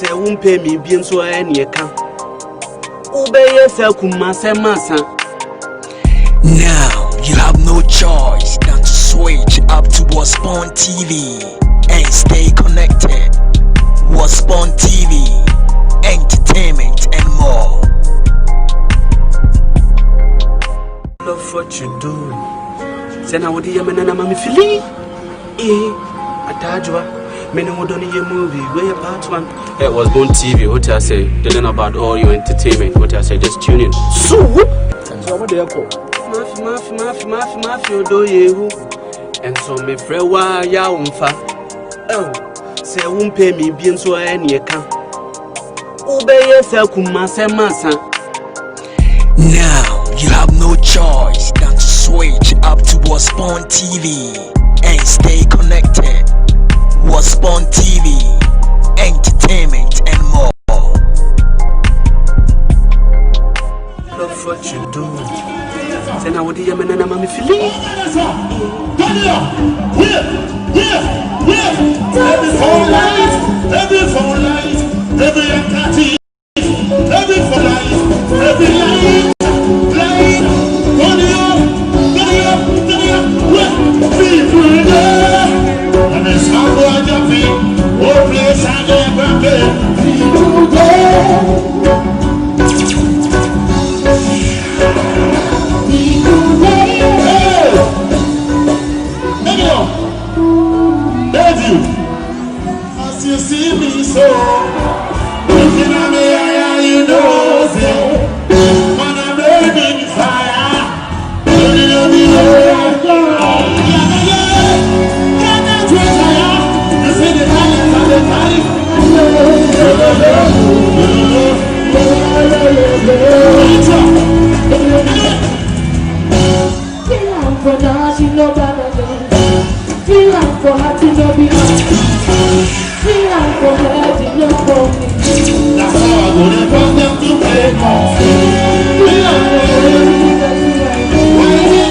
say won't pay me bien so any account. Obey yourself, massa. Now you have no choice than to switch up to Waspon TV and stay connected. Waspon TV, entertainment and more. Love what you do. Send out the Yemen and Mammy Philly. Atajwa. Many more done a movie. Where part one? It was Born TV. What I say? They learn about all your entertainment. What I say? Just tune in. So what they call? Mafia, do you? And so me frewa ya umfa. Oh, say won't pay me bien so any account. Obey yourself, massa. Now you have no choice than to switch up to Waspon TV and stay connected. Waspon TV, entertainment and more. Love what you do. Send out the Yemen and Mammy Philly. Every phone light, every empty, every phone light, every light, turn it up, people there, and it's how I jump in, oh place I never been, people there. As you see me so, looking at me, you know, when I'm burning fire, burning on me, can't wait, you see the talent of the time. For now, she know that feel like for her to know be feel like for her to know for me. That's how I go to want them to play more. Feel like for her to know why is it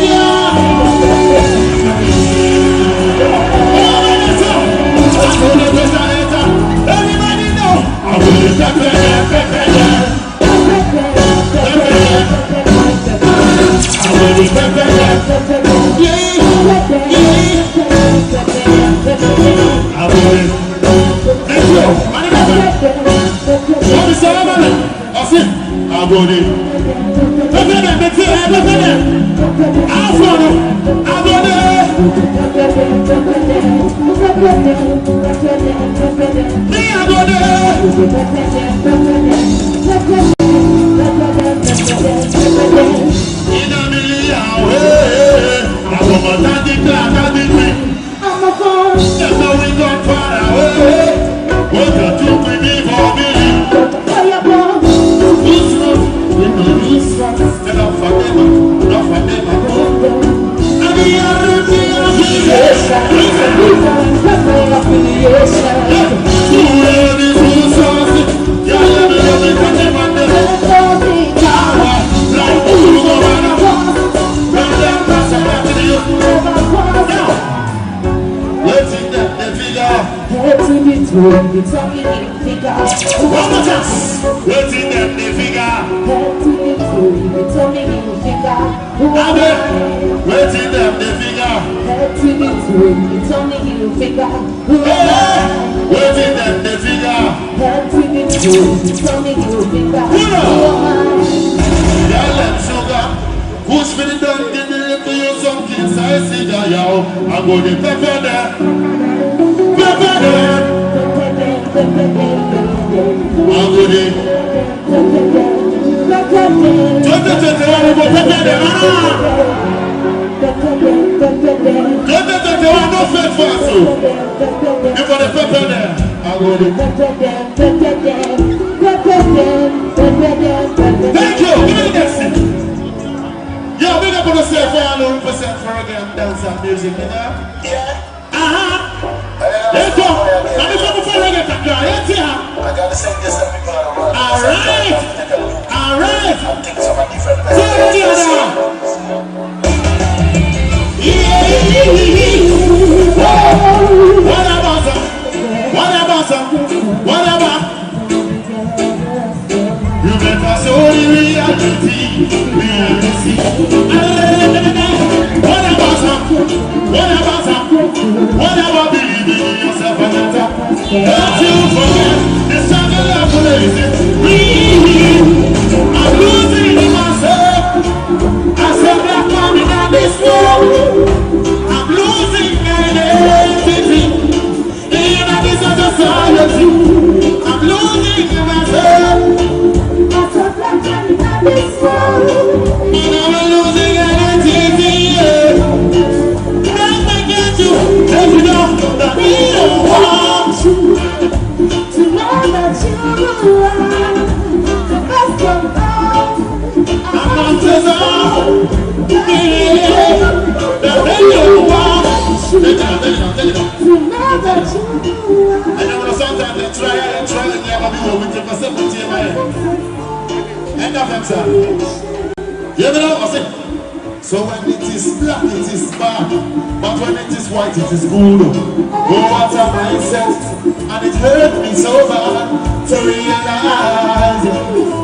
everybody know I'm gonna Thank you. Yeah, we're going to say 100% for again dance and music, you know? Yeah. Let's go. Let me come before I get that guy. I gotta sing this every part of my Alright. I'm thinking of a different What about reality. Whatever believing in yourself and that. Don't you forget the struggle of raising. I'm losing myself. I said black man in this world. I'm losing my identity in this society. I'm losing myself. I said black man in this world. And I'm losing identity. If you know that we don't want you to know that you are the best of all. I'm not as all that they don't want you to know that you are. I know sometimes they try and never be with the possibility in my head. End of them, sir. You know what I say? So when it is black, it is bad. But when it is white, it is good. Oh, what a mindset. And it hurt me so bad to realize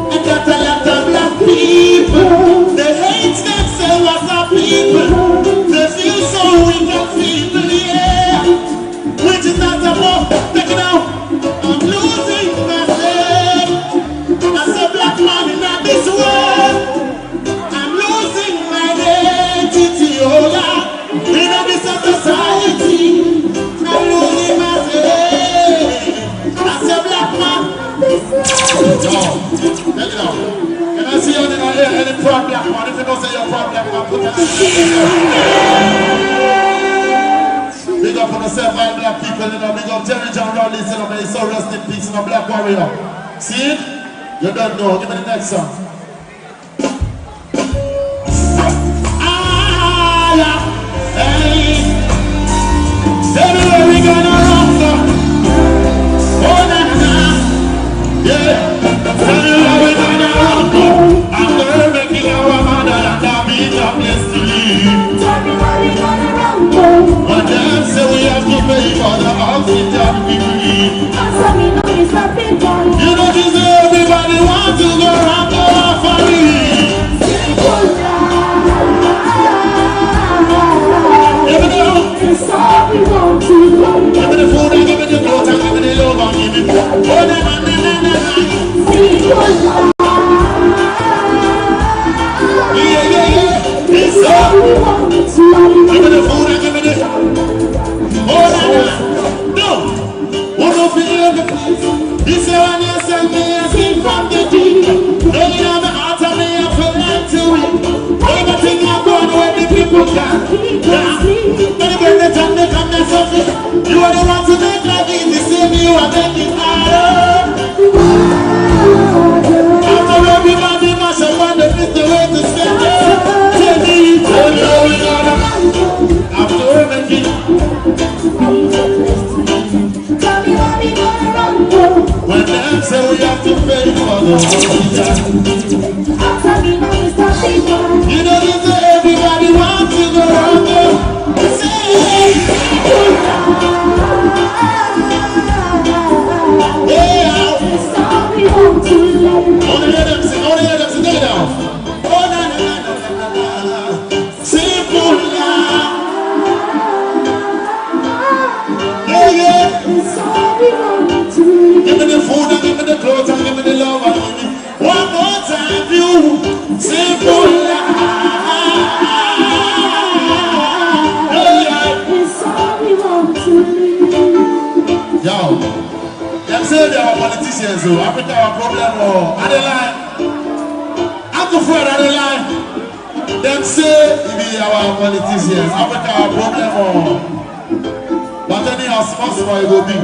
and that a lot of black people, they hate themselves as a people. They feel so weak and feeble, yeah. Which is not about, take it out. I'm losing myself. As a black man in this world. Oh yeah, in this society, I'm losing myself. As a black man, yo, take it out. Can I see you in any proud black man? If you don't say you're proud black man, put your hand. Big up on the 7 black people, you know. Big up Jerry John Rowley, you know. May so rest in peace, you know, black warrior. See it? You don't know. Give me the next song. Hey, everywhere we gonna run, oh na na, yeah. Everywhere we gonna run, after making our mother and our being a destiny. Everywhere we gonna run, but them say we have to pay for the oxygen we breathe. You know this everybody wants to go around for me. It's all we want to do. Give me the food, give me the clothes, give me the love, and give me oh na na na na na. Yeah. It's all we want to do. Give me the food, give me the oh na na. No, one of the other place. This is when you send me a sing from the deep. Don't you have the heart of me, I feel like to it. Everything I'm going where the people can. You are the one to make life easy, save you are making harder. After everybody must have won the fifth way to spend it. Tell me how we gonna after everything. Tell me how we gonna run. When them say we have to pay for the you know this is everybody wants to go around. Only hear them sing, take it down. Oh na na na na na, simple love. Yeah. Give me the food and give me the clothes and give me the love and give me one more time, you simple love. Yo, them say they are politicians, so Africa our problem or are they lie? I'm afraid are they lie? Them say we are politicians, Africa our problem or but anyhow responsible it will be.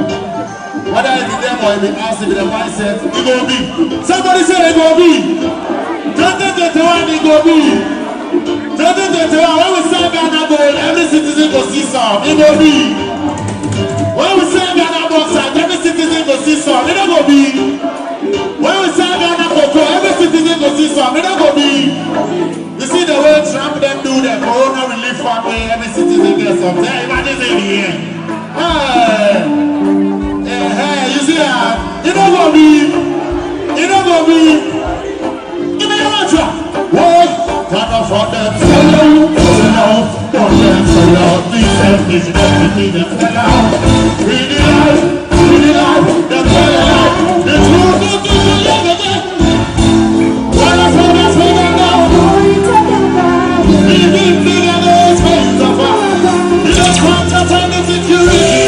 Whether it be them or it be us, it be the mindset, it will be. Somebody say it will be. 2021 it will be. 2021 when we say Ghana gold, every citizen will see some, it will be. When we say Ghana bauxite, every citizen will see some, it will be. When we say Ghana cocoa, every citizen will see some, it will be. You see the way Trump them do the corona relief fund where every citizen gets some. Everybody's in here. Hey, you see that? It don't go be. Give me for them fellow, for them fellow. These things that we need them fellow. Read it out, the fellow. The truth is the living. What I said, I said it now. Living bigger than space of us. You don't want to find the security.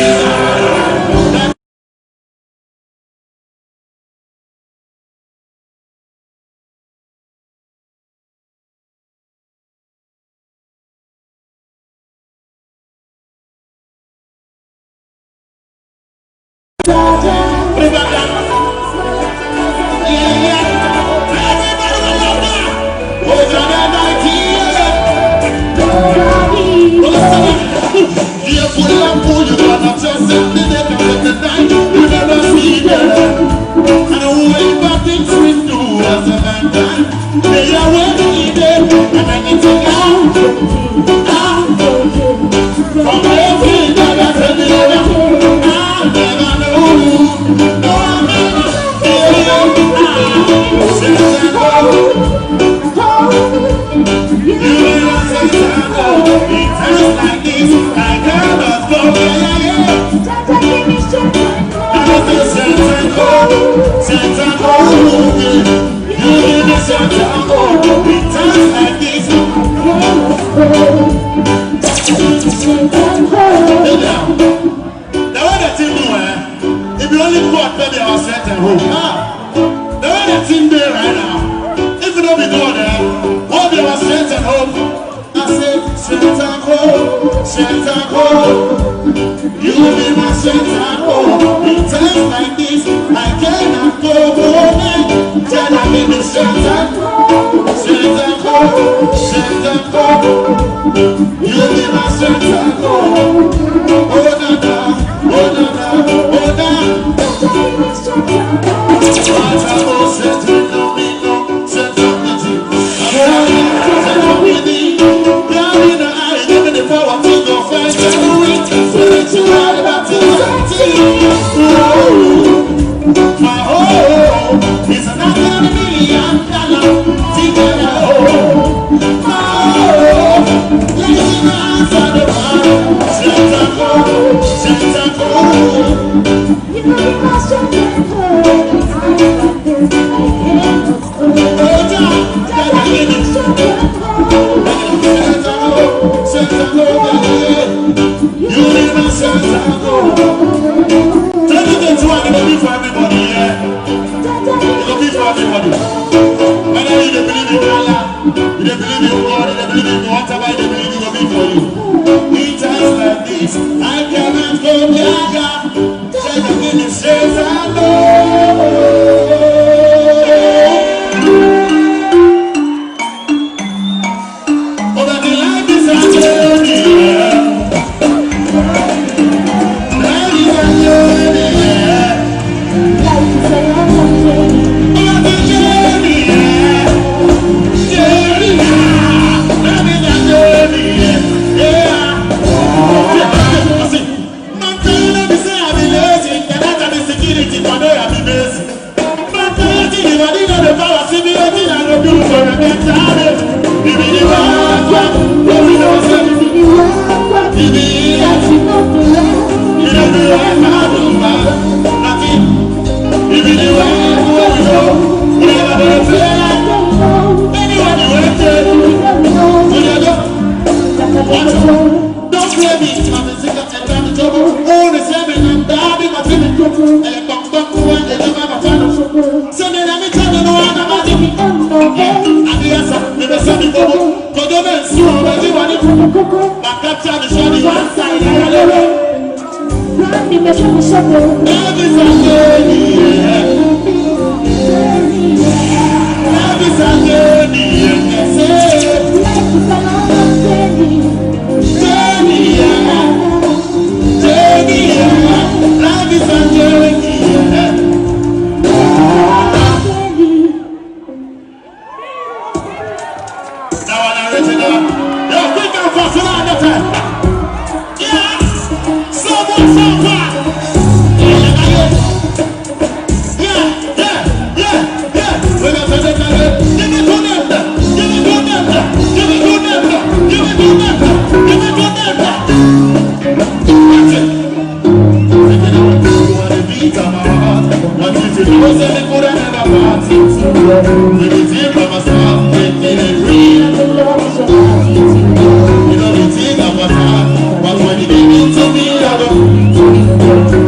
When you think of a song, make it real. The love is your heart eating me. You know you think of a song, but when you give it to me, I go.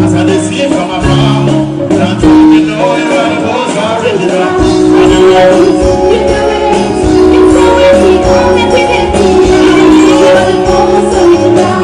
As I see from afar, that's when you know you are the most original. And you are. You know it. It's always you come and we get to you. You are the most original.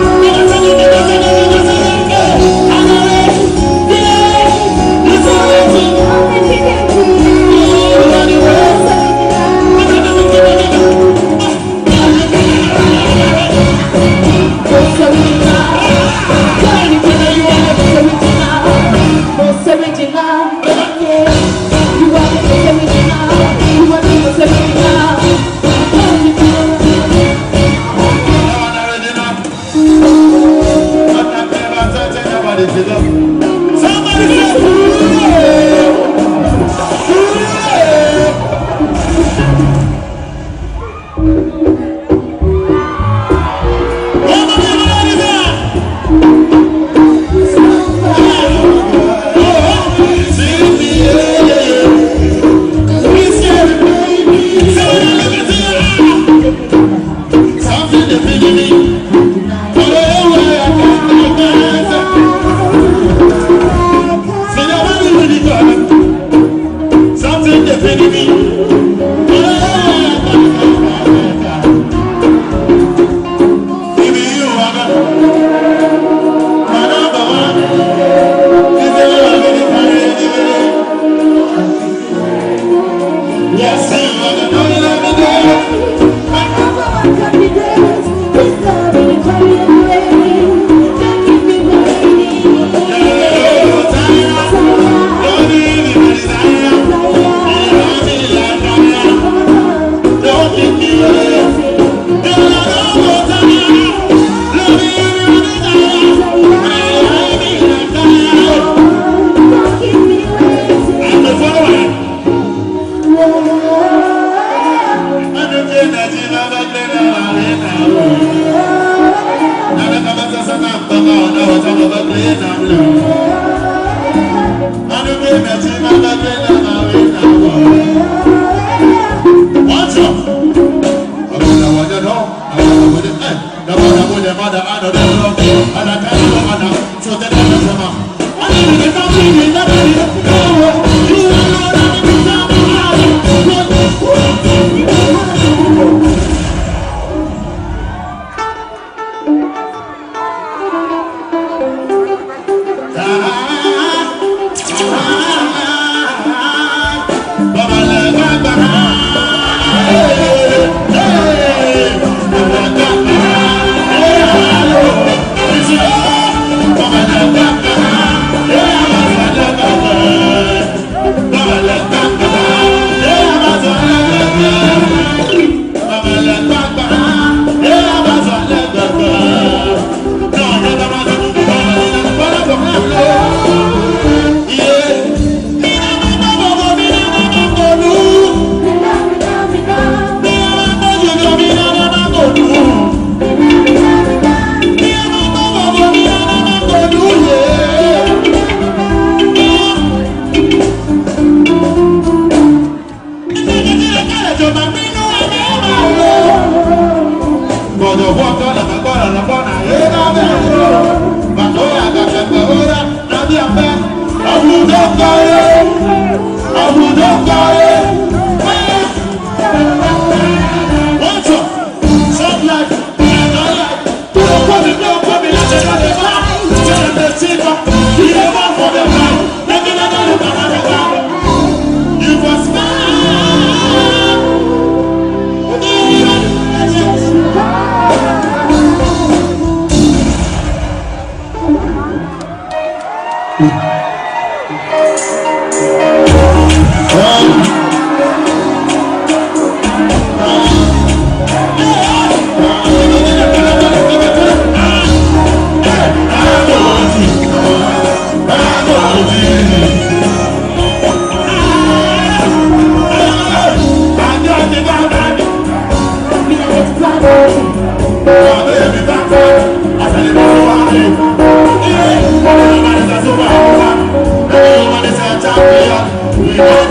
Yeah.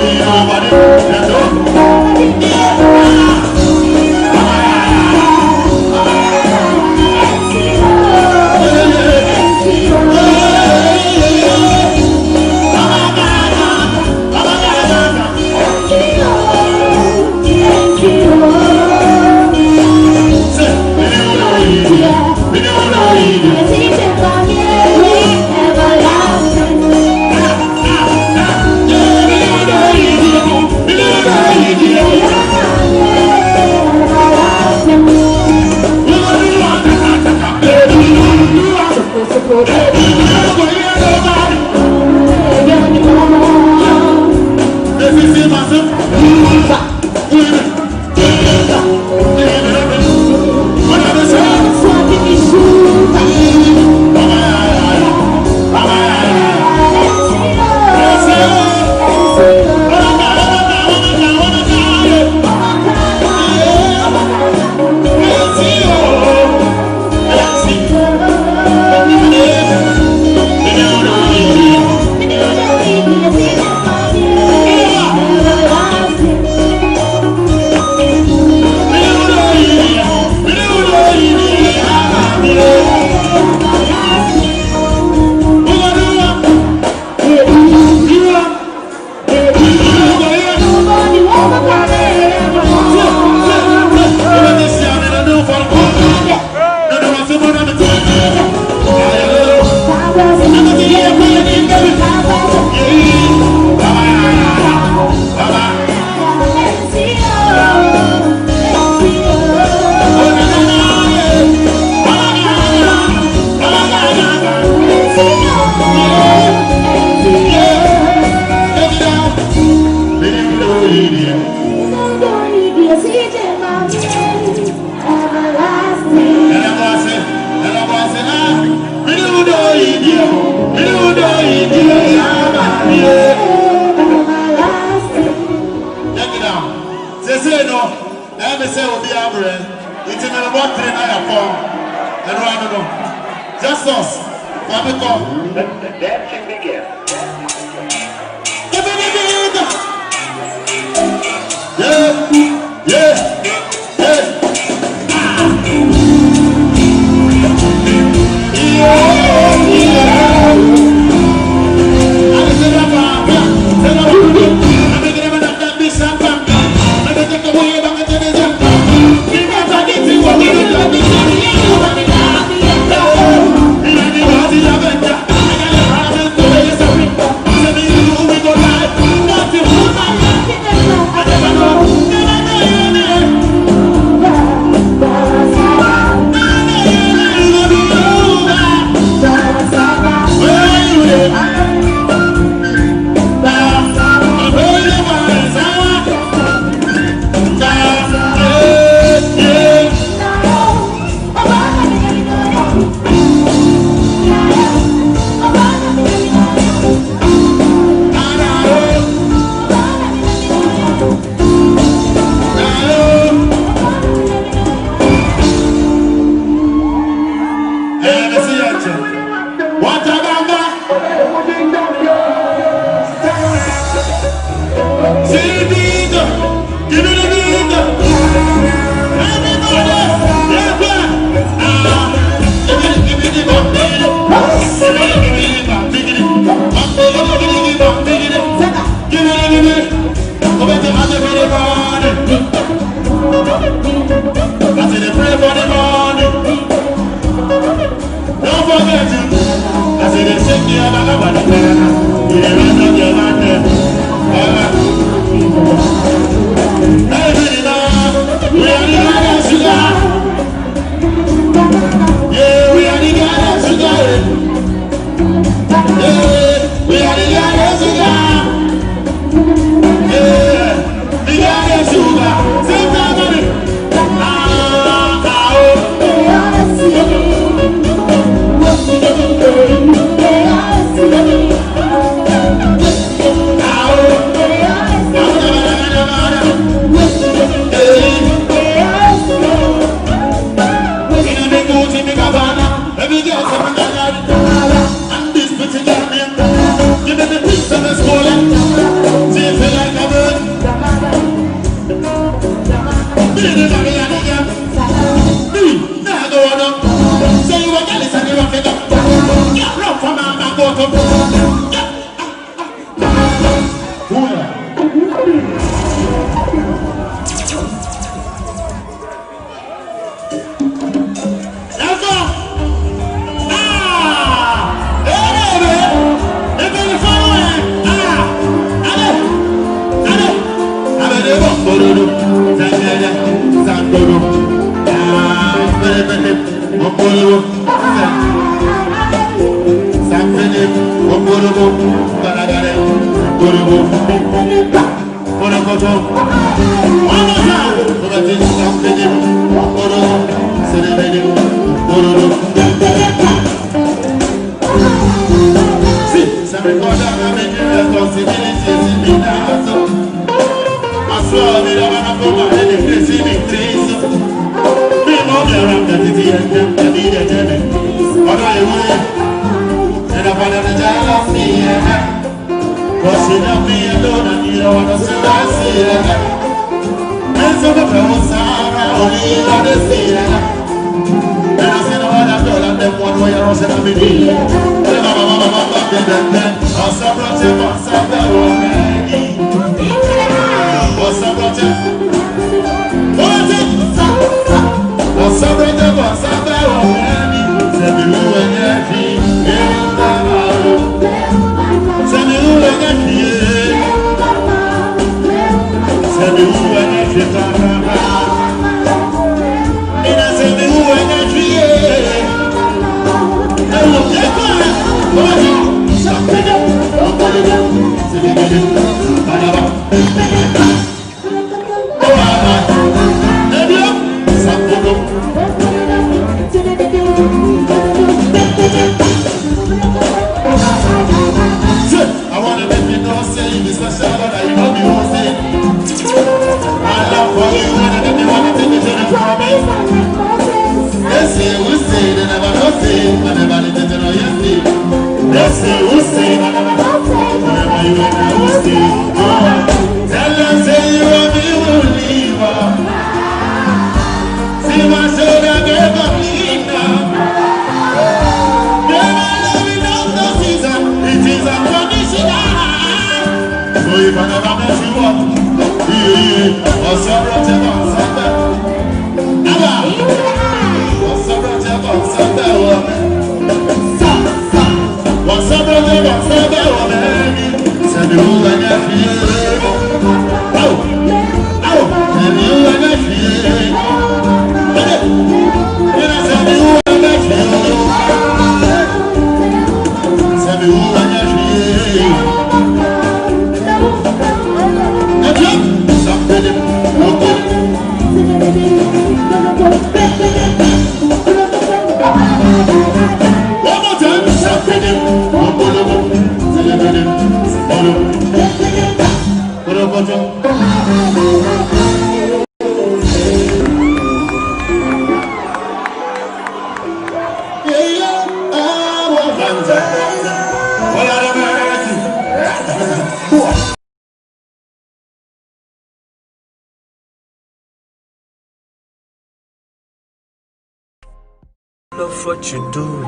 Love what you doing.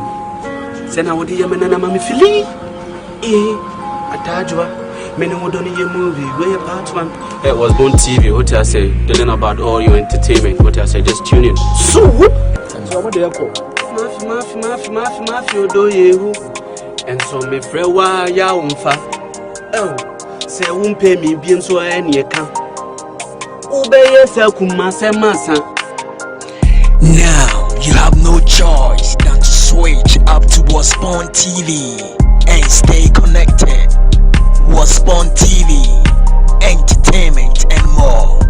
Send out the Yamana Mammy Philly. Atajwa. Many would only a movie. Where part one? It was Bone TV. What I say? Telling about all your entertainment. What I say? Just tune in. So what do you call? Mafia, do you? And so me frewa ya umfa. Oh, say won't pay me bien so any account. Obey yourself, massa. Now you have no choice than to switch up to Waspon TV and stay connected. Waspon TV, entertainment and more.